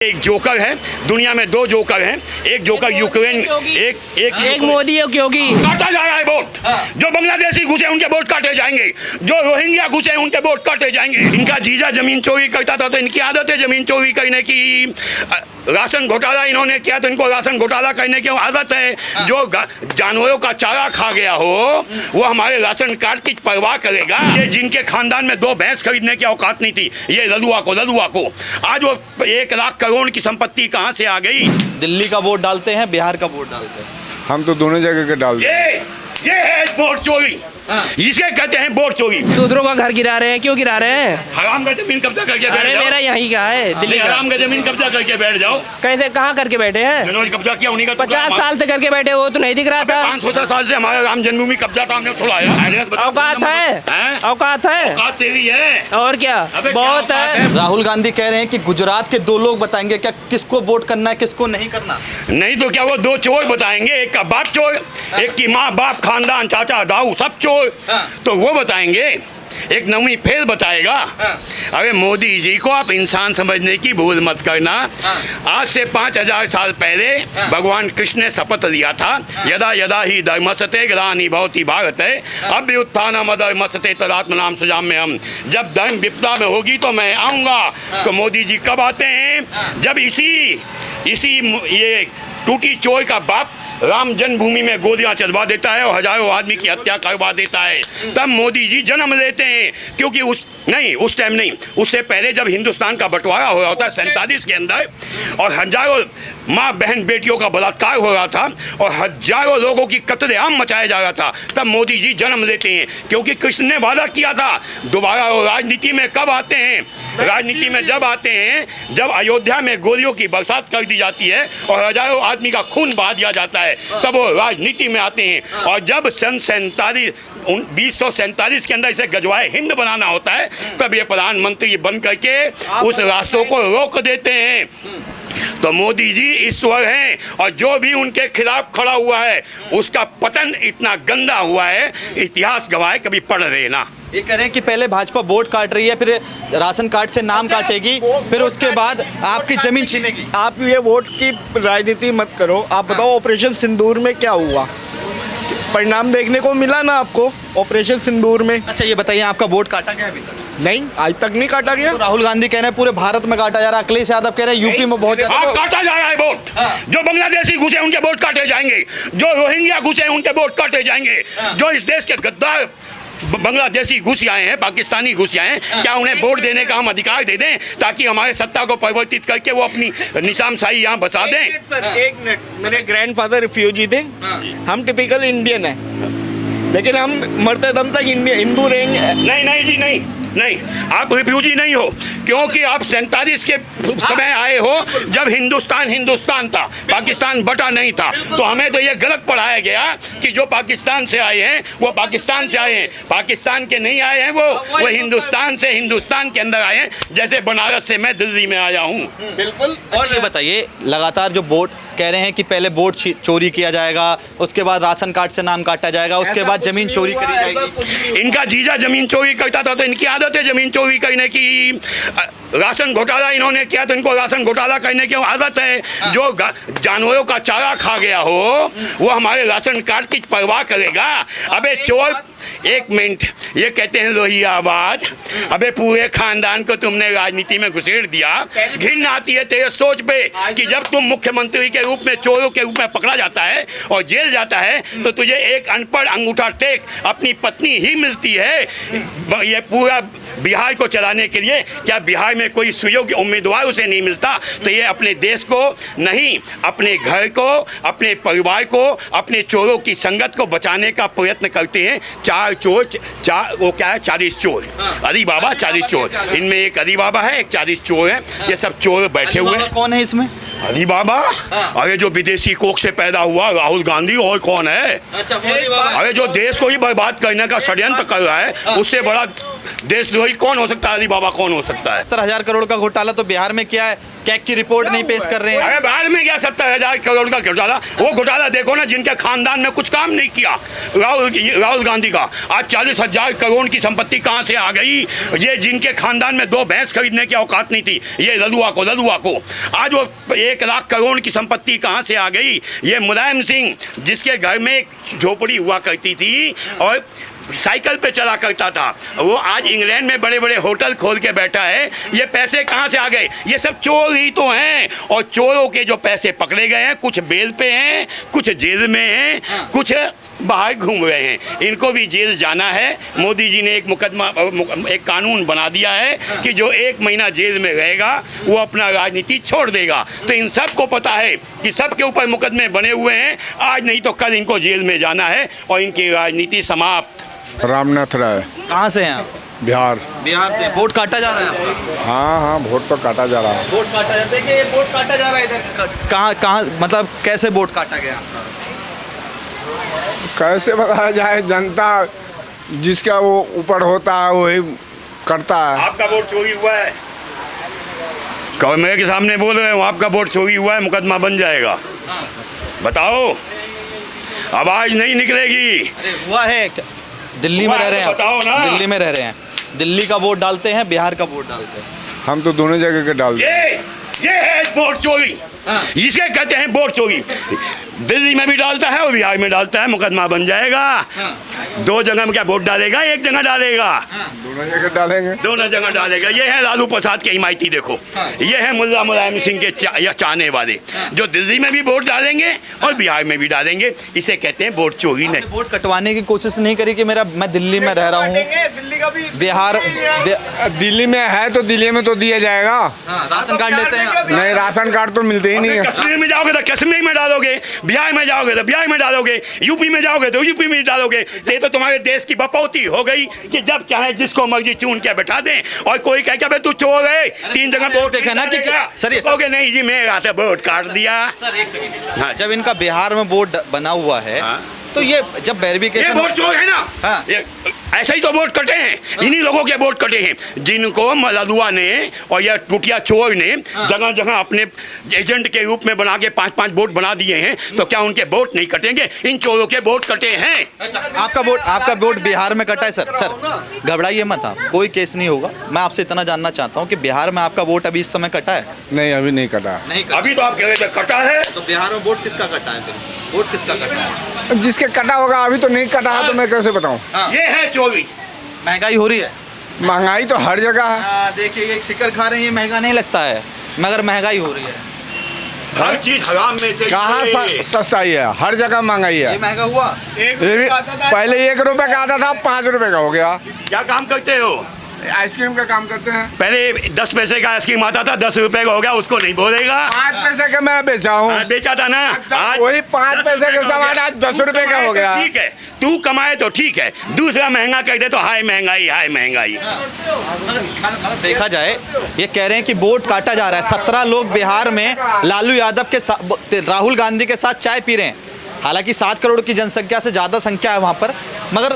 एक जोकर है, दुनिया में दो जोकर हैं। एक जोकर यूक्रेन, एक मोदी एक योगी। काटा जा रहा है वोट। जो बांग्लादेशी घुसे उनके वोट काटे जाएंगे, जो रोहिंग्या घुसे उनके वोट काटे जाएंगे। इनका जीजा जमीन चोरी करता था तो इनकी आदत है जमीन चोरी करने की। राशन घोटाला इन्होंने किया तो इनको राशन घोटाला करने की आदत है। जो जानवरों का चारा खा गया हो वो हमारे राशन कार्ड की परवाह करेगा। ये जिनके खानदान में 2 भैंस खरीदने की औकात नहीं थी, ये ललुआ को आज वो 1 लाख करोड़ की संपत्ति कहाँ से आ गई। दिल्ली का वोट डालते हैं, बिहार का वोट डालते हैं। हम तो दोनों जगह के डालते हैं। ये है वोट चोरी, जिसे कहते हैं वोट चोरी। दूसरों का घर गिरा रहे हैं, क्यों गिरा रहे हैं? हराम का जमीन कब्जा करके बैठ जाओ। मेरा यहीं का है, दिल्ली का। हराम का जमीन कब्जा करके बैठ जाओ। कैसे, कहाँ करके बैठे हैं? जिन्होंने कब्जा किया उन्हीं का 50 साल से करके बैठे, वो तो नहीं दिख रहा था। 500 साल से हमारा राम जन्मभूमि कब्जा था, हमने छुड़ाया। औकात है, औकात है, औकात तेरी है और क्या बहुत है। राहुल गांधी कह रहे हैं कि गुजरात के 2 लोग बताएंगे क्या किसको वोट करना है, किसको नहीं करना। नहीं तो क्या वो 2 चोर बताएंगे, एक का बाप चोर, एक की माँ बाप खानदान चाचा दाऊ सब चोर। तो वो बताएंगे, एक नवी फेर बताएगा। अरे मोदी जी को आप इंसान समझने की भूल मत करना। आज से 5000 साल पहले भगवान कृष्ण ने शपथ लिया था, यदा यदा ही धर्मस्ते ग्लानिर्भवति भारत है अभ्युत्थानम् अधर्मस्ते तदात्मनां सृजाम्यहम्। जब धर्म विपदा में होगी तो मैं आऊँगा। तो मोदी जी कब आते हैं? जब इसी ये टूटी चोर का बाप राम जन्मभूमि में गोलियां चलवा देता है और हजारों आदमी की हत्या करवा देता है, तब मोदी जी जन्म लेते हैं। क्योंकि उस टाइम नहीं, उससे पहले जब हिंदुस्तान का बंटवारा हो रहा होता है 47 के अंदर, और हजारों माँ बहन बेटियों का बलात्कार हो रहा था और हजारों लोगों की कत्लेआम मचाया जा रहा था, तब मोदी जी जन्म लेते हैं। क्योंकि कृष्ण ने वादा किया था। दोबारा वो राजनीति में कब आते हैं? राजनीति में जब आते हैं जब अयोध्या में गोलियों की बरसात कर दी जाती है और हजारों आदमी का खून बहा दिया जाता है, तब वो राजनीति में आते हैं। और जब सन 1947 के अंदर इसे गजवाए हिंद बनाना होता है, तब ये प्रधानमंत्री बन करके उस रास्तों को रोक देते हैं। तो मोदी जी ईश्वर हैं और जो भी उनके खिलाफ खड़ा हुआ है उसका पतन इतना गंदा हुआ है, इतिहास गवाह है, कभी पढ़ लेना। ये कह रहे हैं कि पहले भाजपा वोट काट रही है, फिर राशन कार्ड से नाम काटेगी, फिर उसके बाद आपकी जमीन छीनेगी। आप ये वोट की राजनीति मत करो। आप बताओ ऑपरेशन सिंदूर में क्या हुआ? परिणाम देखने को मिला ना आपको ऑपरेशन सिंदूर में। अच्छा ये बताइए, आपका वोट काटा गया अभी तक? नहीं, आज तक नहीं काटा गया। तो राहुल गांधी कह रहे हैं पूरे भारत में काटा जा रहा है, अखिलेश यादव कह रहे हैं यूपी में बहुत काटा जा रहा है वोट। जो बांग्लादेशी घुसे उनके वोट काटे जाएंगे, जो रोहिंग्या घुसे उनके वोट काटे जाएंगे। जो इस देश के गद्दार बांग्लादेशी घुस आए हैं, पाकिस्तानी घुस आए हैं, क्या उन्हें वोट देने का हम अधिकार दे दें ताकि हमारे सत्ता को परिवर्तित करके वो अपनी निशानशाही यहाँ बसा दें? एक मिनट, मेरे ग्रैंडफादर रिफ्यूजी थे। हम टिपिकल इंडियन है, लेकिन हम मरते दम तक हिंदू रहेंगे। नहीं जी, नहीं, आप रिफ्यूजी नहीं हो, क्योंकि आप 47 के समय आए हो जब हिंदुस्तान था, पाकिस्तान बटा नहीं था। तो हमें तो ये गलत पढ़ाया गया कि जो पाकिस्तान से आए हैं वो पाकिस्तान से आए हैं, पाकिस्तान के नहीं आए हैं, वो हिंदुस्तान से हिंदुस्तान के अंदर आए हैं। जैसे बनारस से मैं दिल्ली में आया हूँ। बिल्कुल। और ये बताइए, लगातार जो वोट कह रहे हैं कि पहले वोट चोरी किया जाएगा, उसके बाद राशन कार्ड से नाम काटा जाएगा, उसके बाद जमीन चोरी करी जाएगी। इनका जीजा जमीन चोरी करता था तो इनकी आदत है जमीन चोरी करने की। राशन घोटाला इन्होंने किया तो इनको राशन घोटाला करने की आदत है। जो जानवरों का चारा खा गया हो वो हमारे राशन कार्ड की परवाह करेगा। अबे चोर, एक मिनट, ये कहते हैं लोहियाबाद। अबे पूरे खानदान को तुमने राजनीति में घुसेड़ दिया। घिन आती है तेरे सोच पे कि जब तुम मुख्यमंत्री के रूप में चोरों के रूप में पकड़ा जाता है और जेल जाता है तो तुझे एक अनपढ़ अंगूठा टेक अपनी पत्नी ही मिलती है। ये पूरा बिहार को चलाने के लिए क्या बिहार में कोई सुयोग्य उम्मीदवार उसे नहीं मिलता? तो ये अपने देश को नहीं, अपने घर को, अपने परिवार को, अपने चोरों की संगत को बचाने का प्रयत्न करते हैं। 4 चोर, वो क्या है, 40 चोर। अली बाबा 40 चोर, इनमें एक अली बाबा है, एक 40 चोर है। ये सब चोर बैठे हुए हैं। कौन है इसमें? अली बाबा? अरे जो विदेशी कोख से पैदा हुआ राहुल गांधी, और कौन है? अरे जो देश को ही बर्बाद करने का षड्यंत्र कर रहा है, उससे बड़ा देशद्रोही कौन हो सकता है? अली बाबा कौन हो सकता है? 70,000 करोड़ का घोटाला तो बिहार में किया है, कैग की रिपोर्ट नहीं पेश कर रहे हैं। अरे बाहर में गया 70,000 करोड़ का घोटाला। वो घोटाला देखो ना, जिनके खानदान में कुछ काम नहीं किया, राहुल गांधी का आज 40,000 करोड़ की संपत्ति कहाँ से आ गई? ये जिनके खानदान में 2 भैंस खरीदने की औकात नहीं थी, ये ललुआ को आज वो 1 लाख करोड़ की संपत्ति कहाँ से आ गई? ये मुलायम सिंह, जिसके घर में एक झोपड़ी हुआ करती थी और साइकिल पे चला करता था, वो आज इंग्लैंड में बड़े बड़े होटल खोल के बैठा है। ये पैसे कहाँ से आ गए? ये सब चोर ही तो हैं। और चोरों के जो पैसे पकड़े गए हैं, कुछ बेल पे हैं, कुछ जेल में हैं, कुछ बाहर घूम रहे हैं। इनको भी जेल जाना है। मोदी जी ने एक कानून बना दिया है कि जो 1 महीना जेल में रहेगा वो अपना राजनीति छोड़ देगा। तो इन सबको पता है कि सबके ऊपर मुकदमे बने हुए हैं, आज नहीं तो कल इनको जेल में जाना है और इनकी राजनीति समाप्त। रामनाथ राय। कहाँ से हैं आप? बिहार। बिहार से। वोट काटा जा रहा है आपका? हाँ, वोट तो काटा जा रहा है। वोट काटा जा, देखिए ये वोट काटा जा रहा है इधर। कहाँ मतलब कैसे वोट काटा गया आपका? कैसे बताया जाए, जनता जिसका वो ऊपर होता है वही करता है। आपका वोट चोरी हुआ है, मेरे के सामने बोल रहे हो आपका वोट चोरी हुआ है, मुकदमा बन जाएगा। बताओ, आवाज नहीं निकलेगी। अरे हुआ है, दिल्ली में रह रहे हैं, बताओ ना। दिल्ली में रह रहे हैं, दिल्ली का वोट डालते हैं, बिहार का वोट डालते हैं। हम तो दोनों जगह के डालते हैं। ये है वोट चोरी, इसे कहते हैं वोट चोरी। दिल्ली में भी डालता है और बिहार में डालता है, मुकदमा बन जाएगा। 2 जगह में क्या वोट डालेगा? 1 जगह डालेगा। दोनों जगह डालेंगे, दोनों जगह डालेगा। ये है लालू प्रसाद के हिमायती। देखो, ये है मुल्ला मुलायम सिंह के चाहने वाले, जो दिल्ली में भी वोट डालेंगे और बिहार में भी डालेंगे। इसे कहते हैं वोट चोरी। नहीं, वोट कटवाने की कोशिश नहीं करी कि मैं दिल्ली में रह रहा हूँ, दिल्ली का भी बिहार दिल्ली में है तो दिल्ली में तो दिया जाएगा। राशन कार्ड लेते हैं? नहीं, राशन कार्ड तो मिलते ही नहीं है। कश्मीर में जाओगे तो कश्मीर में डालोगे, बिहार में जाओगे तो बिहार में डालोगे, यूपी में जाओगे तो यूपी में डालोगे। तो तुम्हारे देश की बपौती हो गई कि जब चाहे जिसको मर्जी चुन के बैठा दें। और कोई कह के तू चोर है, 3 जगह वोट देखा ना कि सर, कहोगे नहीं जी मैं आते वोट काट दिया। सर एक सेकंड, हाँ, जब इनका बिहार में बोर्ड बना हुआ है, तो ये जब वेरिफिकेशन, ये वोट चोर है ना। हाँ। ऐसे ही तो वोट कटे हैं, इन्हीं लोगों के वोट कटे हैं, जिनको ललुआ ने और यह टुटिया चोर ने जगह जगह अपने एजेंट के रूप में बना के 5-5 वोट बना दिए हैं। तो क्या उनके वोट नहीं कटेंगे? इन चोरों के वोट कटे हैं। आपका वोट बिहार में कटा है? सर घबराइए मत आप, कोई केस नहीं होगा। मैं आपसे इतना जानना चाहता हूँ कि बिहार में आपका वोट अभी इस समय कटा है? नहीं, अभी नहीं कटा। नहीं, अभी तो आप कह रहे थे कटा है। तो बिहार में वोट किसका कटा है? फिर वोट किसका कटा है? जिसके कटा होगा, अभी तो नहीं कटा है तो मैं कैसे बताऊँ? ये है चोरी। महंगाई हो रही है? महंगाई तो हर जगह है। देखिए ये सिकर खा रहे हैं, ये महंगा नहीं लगता है, मगर महंगाई हो रही है। हर चीज हराम में से कहाँ सस्ता ही है, हर जगह महंगाई है। ये महंगा हुआ? ये भी पहले 1 रुपए का आता था, 5 रुपए का हो गया। क्या काम करते हो? आइसक्रीम का काम करते हैं। पहले 10 पैसे का आइसक्रीम आता था, 10 रुपए का हो गया, उसको नहीं बोलेगा। 5 पैसे का मैं बेचा हूँ। बेचा था ना, आज वही 5 पैसे का सामान आज 10 रुपए का हो गया। ठीक है, तू कमाए तो ठीक है, दूसरा महंगा कर दे तो हाय महंगाई, हाय महंगाई। देखा जाए, ये कह रहे हैं कि वोट काटा जा रहा है। 17 लोग बिहार में लालू यादव के साथ, राहुल गांधी के साथ चाय पी रहे हैं। हालांकि 7 करोड़ की जनसंख्या से ज़्यादा संख्या है वहाँ पर, मगर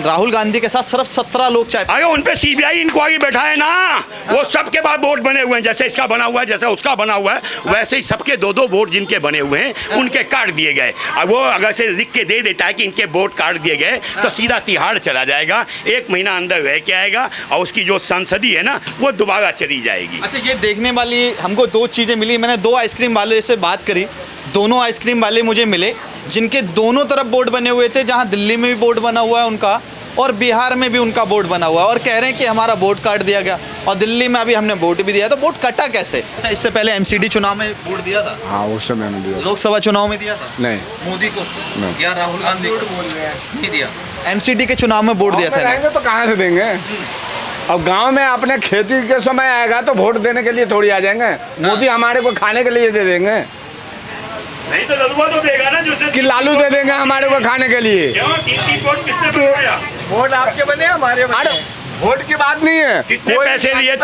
राहुल गांधी के साथ सिर्फ 17 लोग चाय। अरे उन पे सीबीआई इंक्वायरी बैठा है ना, वो सबके बाद वोट बने हुए हैं। जैसे इसका बना हुआ है, जैसे उसका बना हुआ है, वैसे ही सबके 2-2 वोट जिनके बने हुए हैं उनके काट दिए गए। अब वो अगर से लिख के दे देता है कि इनके वोट काट दिए गए, तो सीधा तिहाड़ चला जाएगा, 1 महीना अंदर रह के आएगा और उसकी जो संसदी है ना वो दोबारा चली जाएगी। अच्छा, ये देखने वाली हमको 2 चीज़ें मिली। मैंने 2 आइसक्रीम वाले से बात करी, दोनों आइसक्रीम वाले मुझे मिले जिनके दोनों तरफ बोर्ड बने हुए थे, जहां दिल्ली में भी बोर्ड बना हुआ है उनका और बिहार में भी उनका बोर्ड बना हुआ है, और कह रहे हैं कि हमारा वोट काट दिया गया और दिल्ली में अभी हमने वोट भी दिया। तो वोट कटा कैसे? अच्छा, इससे पहले एमसीडी चुनाव में वोट दिया था? हाँ, उस समय में दिया। लोकसभा चुनाव में दिया था? नहीं। मोदी को या राहुल गांधी को? नहीं दिया। एमसीडी के चुनाव में वोट दिया था। तो कहाँ से देंगे? अब गांव में अपने खेती के समय आएगा तो वोट देने के लिए थोड़ी आ जाएंगे। मोदी हमारे को खाने के लिए दे देंगे, नहीं तो ललुआ तो देगा ना, जो कि लालू दे देंगे हमारे को खाने के लिए। वोट किसने बनवाया? वोट आपके बने, हमारे बने। वोट की बात नहीं है। कितने पैसे लिए?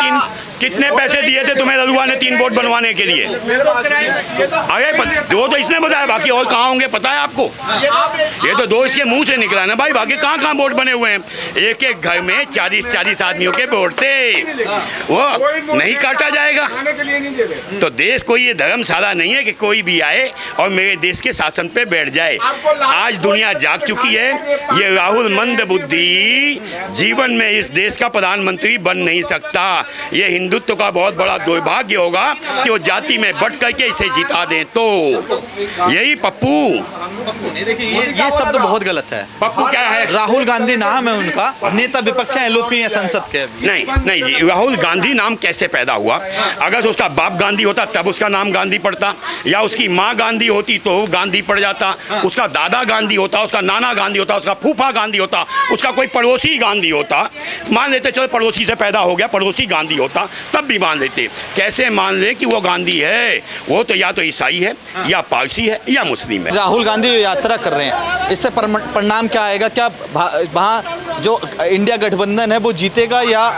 कितने पैसे दिए थे तुम्हें रघुआ ने 3 बोट बनवाने के लिए? अरे वो तो इसने बताया, बाकी और कहाँ होंगे पता है आपको? ये तो 2 इसके मुंह से निकला ना भाई, बाकी कहाँ बोट बने हुए हैं? एक एक घर में 40 आदमियों के बोट थे, वो नहीं काटा जाएगा। तो देश कोई ये धर्मशाला नहीं है कि कोई भी आए और मेरे देश के शासन पे बैठ जाए। आज दुनिया जाग चुकी है, ये राहुल मंद बुद्धि जीवन में इस देश का प्रधानमंत्री बन नहीं सकता। ये हिंदुत्व का बहुत बड़ा दुर्भाग्य होगा कि वो जाति में बट करके इसे जिता दें। तो यही पप्पू, देखिए ये शब्द बहुत गलत है। पप्पू क्या है? राहुल गांधी नाम है उनका, नेता विपक्ष है, एलओपी है संसद के। नहीं जी, राहुल गांधी नाम कैसे पैदा हुआ? अगर उसका बाप गांधी होता तब उसका नाम गांधी पड़ता, या उसकी माँ गांधी होती तो गांधी पड़ जाता, उसका दादा गांधी होता, उसका नाना गांधी होता, उसका फूफा गांधी होता, उसका कोई पड़ोसी गांधी होता। मान लेते चलो पड़ोसी से पैदा हो गया, पड़ोसी गांधी होता तब भी मान लेते। कैसे मान ले कि वो गांधी है? वो तो या तो ईसाई है, या पारसी है, या मुस्लिम है। राहुल गांधी यात्रा कर रहे हैं, इससे परिणाम क्या आएगा? क्या वहाँ जो इंडिया गठबंधन है वो जीतेगा, या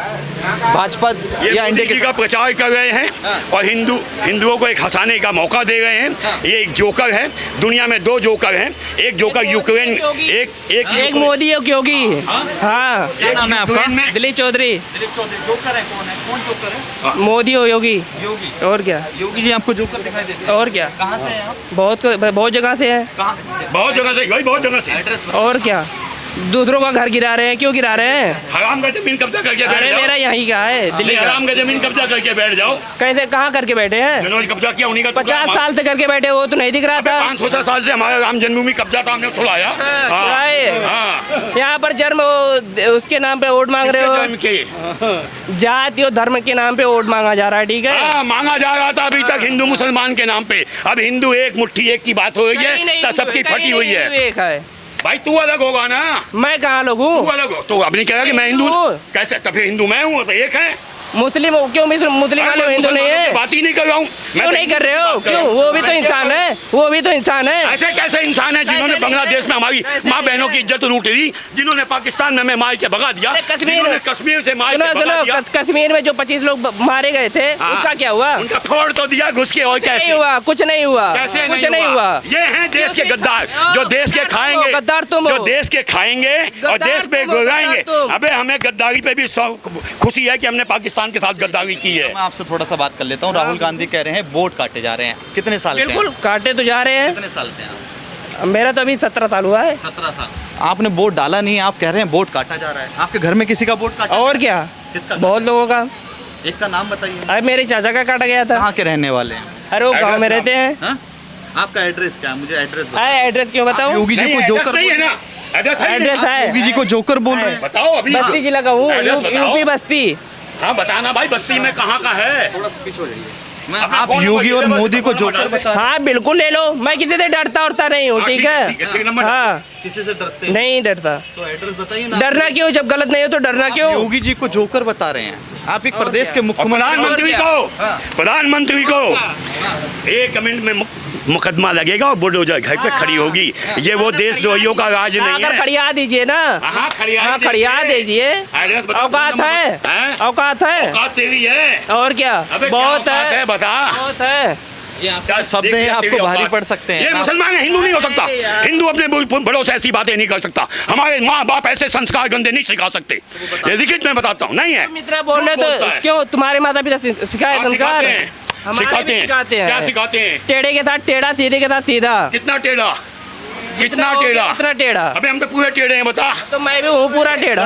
भाजपा या इंडिया के का प्रचार कर रहे हैं और हिंदुओं को एक हंसाने का मौका दे रहे हैं? ये एक जोकर है। दुनिया में 2 जोकर हैं, एक जोकर यूक्रेन, एक मोदी एक योगी। हाँ, क्या नाम है आपका? दिलीप चौधरी। जोकर है? कौन है? कौन जोकर है? मोदी और योगी। योगी। और क्या? योगी जी आपको जोकर दिखाई देते हैं? और क्या? कहाँ से हैं आप? बहुत जगह से है। बहुत जगह से भाई, बहुत जगह से। एड्रेस और क्या? दूसरों का घर गिरा रहे हैं, क्यों गिरा रहे हैं? हराम का जमीन कब्जा करके बैठ अरे जाओ। मेरा यहीं का है, दिल्ली का। हराम का जमीन कब्जा करके बैठ जाओ। कैसे, कहाँ करके बैठे हैं? जिन्होंने कब्जा किया उन्हीं का 50 साल तक करके बैठे, वो तो नहीं दिख रहा था। 500 साल से हमारा राम जन्मभूमि कब्जा था, हमने छुड़ाया। छुड़ाए। यहाँ पर जन्म उसके नाम पे वोट मांग रहे हो, जाति और धर्म के नाम पे वोट मांगा जा रहा है। ठीक है, मांगा जा रहा था अभी तक हिंदू मुसलमान के नाम पे। अब हिंदू एक मुट्ठी एक की बात हो रही है, तो सबकी फटी हुई है। एक है भाई, तू अलग होगा ना, मैं कहाँ लोग तू हूँ? अलग हो। तो अब नहीं कह रहा कि मैं हिंदू हूँ। कैसे? तो फिर हिंदू मैं हूँ, तो एक है। मुस्लिम क्यों? मुस्लिम वाले हिंदू नहीं है? बात ही नहीं कर रहा हूँ। क्यों नहीं कर रहे हो? क्यों? वो भी तो इंसान है, वो भी तो इंसान है। ऐसे कैसे इंसान है जिन्होंने बांग्लादेश में हमारी माँ बहनों की इज्जत लूट ली, जिन्होंने पाकिस्तान में मार के भगा दिया, कश्मीर से मार के भगा दिया। कश्मीर में जो 25 लोग मारे गए थे, उसका क्या हुआ? उनका फोड़ तो दिया घुस के, और कैसे नहीं हुआ? कुछ नहीं हुआ। कैसे कुछ नहीं हुआ? ये हैं देश के गद्दार, जो देश के खाएंगे, गद्दार तुम हो, जो देश के खाएंगे और देश पे गुर्राएंगे। अबे हमें गद्दारी पे भी खुशी है कि हमने पाकिस्तान के साथ गद्दारी की है। मैं आपसे थोड़ा सा बात कर लेता हूँ। राहुल गांधी कह रहे हैं वोट काटे जा रहे हैं, कितने साल के हैं? बिल्कुल काटे तो जा रहे हैं। कितने साल के हैं आप? मेरा तो अभी 17 साल हुआ है। 17 साल। आपने वोट डाला नहीं, आप कह रहे हैं वोट काटा जा रहा है। आपके घर में किसी का वोट काटा? और क्या, किसका? बहुत लोगों का। एक का नाम बताइए। अरे मेरे चाचा का काटा गया था। कहाँ के रहने वाले हैं? अरे वो गाँव में रहते हैं। हाँ? आपका एड्रेस क्या है? मुझे एड्रेस बताओ। अरे एड्रेस क्यों बताऊँ? योगी जी को जोकर नहीं है ना, एड्रेस है। योगी जी को जोकर बोल रहे हैं। बताओ अभी। बस्ती जिला का हूँ, यूपी बस्ती। हाँ बताना भाई, बस्ती में कहाँ का है? थोड़ा सा पीछे हो जाइए। आप योगी और मोदी को जोकर बता। हाँ बिल्कुल ले लो, मैं किसी से डरता उड़ता नहीं हूँ। ठीक है, हाँ किसी से डरते हैं? नहीं डरता। तो एड्रेस बताइए ना। डरना क्यों? जब गलत नहीं हो तो डरना क्यों? योगी जी को जोकर बता रहे हैं। आप एक प्रदेश के प्रधानमंत्री को 1 मिनट में मुकदमा लगेगा और बुलडोजर घर पे खड़ी होगी। ये वो देशद्रोहियों का राज नहीं है। खड़िया दीजिए ना। हाँ खड़िया दीजिए। औकात है, औकात है। औकात तेरी है। और क्या? बहुत है, बता। बहुत है। ये आपके शब्द हैं, आपको भारी पड़ सकते हैं। ये मुसलमान है, हिंदू नहीं हो सकता। हिंदू अपने बड़ों से ऐसी बातें नहीं कर सकता। हमारे माँ बाप ऐसे संस्कार गंदे नहीं सिखा सकते। ये लिखित में बताता हूँ, नहीं है। मित्रा बोल रहे तो क्यों? तुम्हारे माता पिता सिखाए संस्कार? सिखाते हैं। क्या सिखाते हैं? टेढ़े के साथ टेढ़ा, सीधे के साथ सीधा। कितना टेढ़ा? कितना टेढ़ा? कितना टेढ़ा? अबे हम तो पूरे टेढ़े हैं, बता। तो मैं भी हूँ पूरा टेढ़ा।